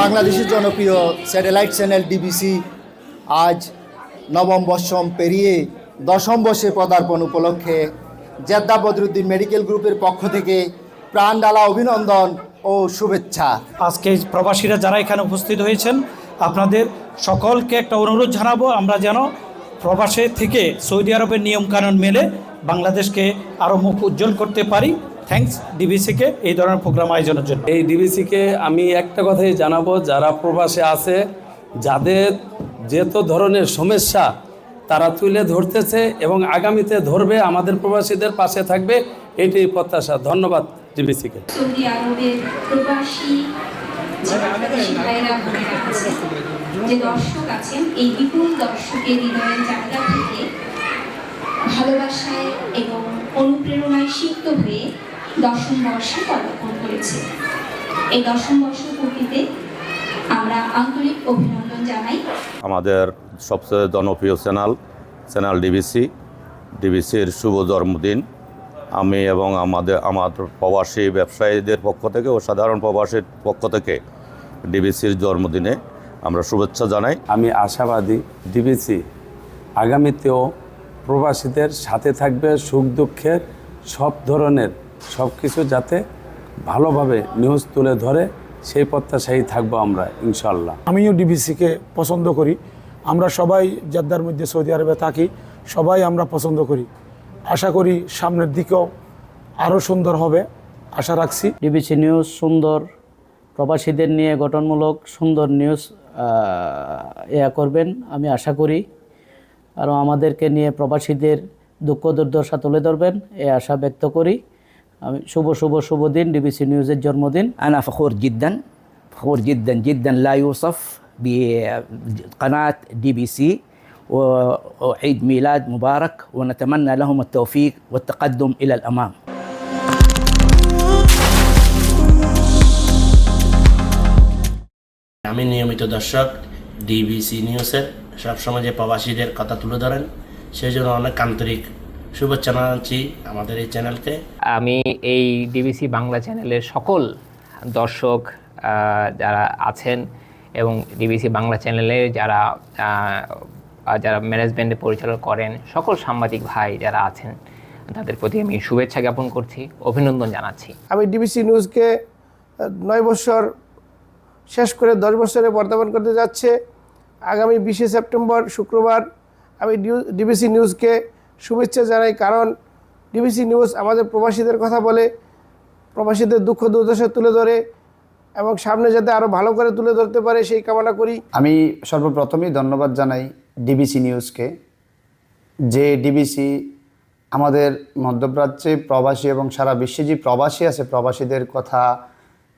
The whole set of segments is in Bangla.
বাংলাদেশের জনপ্রিয় স্যাটেলাইট চ্যানেল ডিবিসি আজ নবম বর্ষম পেরিয়ে দশম বর্ষে পদার্পণ উপলক্ষে জেদ্দা বদরুদ্দিন মেডিকেল গ্রুপের পক্ষ থেকে প্রাণঢালা অভিনন্দন ও শুভেচ্ছা। আজকে প্রবাসীরা যারা এখানে উপস্থিত হয়েছেন আপনাদের সকলকে একটা অনুরোধ জানাবো, আমরা যেন প্রবাসে থেকে সৌদি আরবের নিয়মকানুন মেনে বাংলাদেশকে আরও মুখ উজ্জ্বল করতে পারি। থ্যাঙ্কস ডিবিসিকে এই ধরনের প্রোগ্রাম আয়োজনের জন্য। এই ডিবিসিকে আমি একটা কথাই জানাবো, যারা প্রবাসে আছে, যাদের যেত ধরনের সমস্যা তারা তুলে ধরতেছে এবং আগামীতে ধরবে, আমাদের প্রবাসীদের পাশে থাকবে, এটাই প্রত্যাশা। ধন্যবাদ ডিবিসিকে। সৌদি আরবের প্রবাসী যে বাংলাদেশি ভাইরা বোনেরা আছেন, যে দর্শক আছেন, এই বিপুল দর্শকের হৃদয়ের জায়গা থেকে ভালোবাসায় এবং অনুপ্রেরণায় সিক্ত হয়ে দশম বর্ষে পদার্পণ করেছে। এই দশম বর্ষ পূর্তিতে আমরা আন্তরিক অভিনন্দন জানাই। আমাদের সবচেয়ে জনপ্রিয় চ্যানেল ডিবিসির শুভ জন্মদিন। আমি এবং আমার প্রবাসী ব্যবসায়ীদের পক্ষ থেকে ও সাধারণ প্রবাসীর পক্ষ থেকে ডিবিসির জন্মদিনে আমরা শুভেচ্ছা জানাই। আমি আশাবাদী ডিবিসি আগামীতেও প্রবাসীদের সাথে থাকবে, সুখ দুঃখের সব ধরনের সব কিছু যাতে ভালোভাবে নিউজ তুলে ধরে, সেই প্রত্যাশাই থাকবো আমরা ইনশাল্লাহ। আমিও ডিবিসিকে পছন্দ করি। আমরা সবাই জেদ্দার মধ্যে সৌদি আরবে থাকি, সবাই আমরা পছন্দ করি। আশা করি সামনের দিকেও আরও সুন্দর হবে, আশা রাখছি। ডিবিসি নিউজ সুন্দর, প্রবাসীদের নিয়ে গঠনমূলক সুন্দর নিউজ করবেন আমি আশা করি। আরও আমাদেরকে নিয়ে প্রবাসীদের দুঃখ দুর্দশা তুলে ধরবেন এই আশা ব্যক্ত করি। আমি শুভ দিন, ডিবিসি নিউজের জন্মদিন। أنا فخور جدا جدا لا يوصف بقناة DBC، وعيد ميلاد مبارك، ونتمنى لهم التوفيق والتقدم إلى الأمام. আমি নিয়মিত দর্শক ডিবিসি নিউজের, সবসময় যে প্রবাসীদের কথা তুলে ধরেন সেই জন্য অনেক আন্তরিক শুভেচ্ছা জানাচ্ছি আমাদের এই চ্যানেলকে। আমি এই ডিবিসি বাংলা চ্যানেলের সকল দর্শক যারা আছেন এবং ডিবিসি বাংলা চ্যানেলে যারা ম্যানেজমেন্টে পরিচালনা করেন, সকল সাংবাদিক ভাই যারা আছেন তাদের প্রতি আমি শুভেচ্ছা জ্ঞাপন করছি, অভিনন্দন জানাচ্ছি। আমি ডিবিসি নিউজকে 9 বছর শেষ করে 10 বছরে পদার্পণ করতে যাচ্ছে। আগামী 20 সেপ্টেম্বর শুক্রবার আমি ডিবিসি নিউজকে শুভেচ্ছা জানাই, কারণ ডিবিসি নিউজ আমাদের প্রবাসীদের কথা বলে, প্রবাসীদের দুঃখ দুর্দশা তুলে ধরে এবং সামনে যাতে আরও ভালো করে তুলে ধরতে পারে সেই কামনা করি। আমি সর্বপ্রথমেই ধন্যবাদ জানাই ডিবিসি নিউজকে, যে ডিবিসি আমাদের মধ্যপ্রাচ্যে প্রবাসী এবং সারা বিশ্বে যে প্রবাসী আছে, প্রবাসীদের কথা,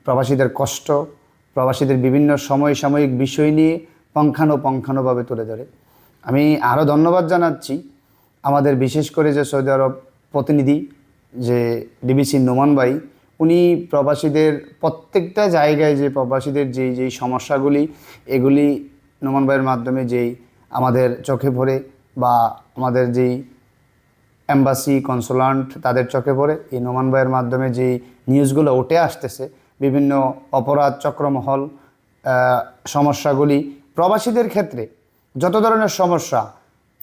প্রবাসীদের কষ্ট, প্রবাসীদের বিভিন্ন সাময়িক বিষয় নিয়ে পঙ্খানুপঙ্খানুভাবে তুলে ধরে। আমি আরও ধন্যবাদ জানাচ্ছি আমাদের বিশেষ করে যে সৌদি আরব প্রতিনিধি যে ডিবিসি নোমান ভাই, উনি প্রবাসীদের প্রত্যেকটা জায়গায় যে প্রবাসীদের যেই সমস্যাগুলি, এগুলি নোমান ভাইয়ের মাধ্যমে যেই আমাদের চোখে পড়ে বা আমাদের যেই এম্বাসি কনসুলেট তাদের চোখে পড়ে, এই নোমান ভাইয়ের মাধ্যমে যেই নিউজগুলো উঠে আসতেছে, বিভিন্ন অপরাধ চক্রমহল সমস্যাগুলি প্রবাসীদের ক্ষেত্রে যত ধরনের সমস্যা,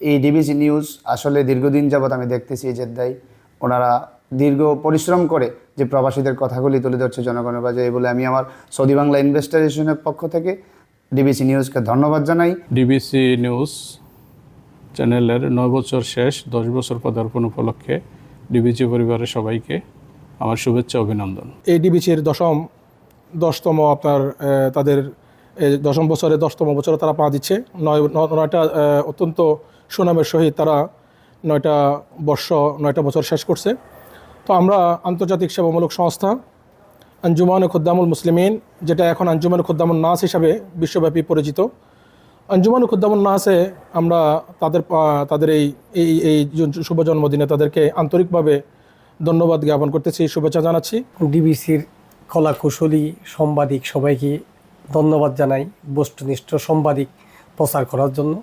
এই ডিবিসি নিউজ আসলে দীর্ঘদিন যাবৎ আমি দেখতেছি জেদ্দায় ওনারা দীর্ঘ পরিশ্রম করে যে প্রবাসীদের কথাগুলি তুলে ধরছে জনগণের কাছে। এই বলে আমি আমার সৌদি বাংলা ইনভেস্টিগেশনের পক্ষ থেকে ডিবিসি নিউজকে ধন্যবাদ জানাই। ডিবিসি নিউজ চ্যানেলের 9 বছর শেষ, 10 বছর পদার্পণ উপলক্ষে ডিবিসি পরিবারের সবাইকে আমার শুভেচ্ছা অভিনন্দন। এই ডিবিসির দশতম আপনার তাদের 10ম বছরে 10তম বছরে তারা পা দিচ্ছে। 9টা অত্যন্ত সুনামের সহিত তারা 9টা বছর শেষ করছে। তো আমরা আন্তর্জাতিক সেবামূলক সংস্থা আঞ্জুমান খুদ্দামুল মুসলিমিন, যেটা এখন আঞ্জুমান খুদ্দামুল নাস হিসাবে বিশ্বব্যাপী পরিচিত, আঞ্জুমান খুদ্দামুল নাসে আমরা তাদের এই শুভ জন্মদিনে তাদেরকে আন্তরিকভাবে ধন্যবাদ জ্ঞাপন করতেছি, শুভেচ্ছা জানাচ্ছি। ডিবিসির কলাকুশলী সাংবাদিক সবাইকে ধন্যবাদ জানাই বস্তুনিষ্ঠ সাংবাদিক প্রচার করার জন্য,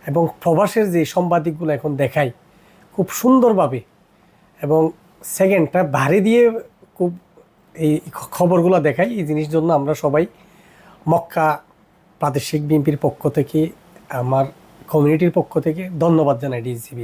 এবং প্রবাসের যে সাংবাদিকগুলো এখন দেখায় খুব সুন্দরভাবে এবং সেকেন্ডটা ভারী দিয়ে খুব এই খবরগুলো দেখায়। এই জিনিস জন্য আমরা সবাই মক্কা প্রাদেশিক বিএনপির পক্ষ থেকে, আমার কমিউনিটির পক্ষ থেকে ধন্যবাদ জানাই ডিসিবি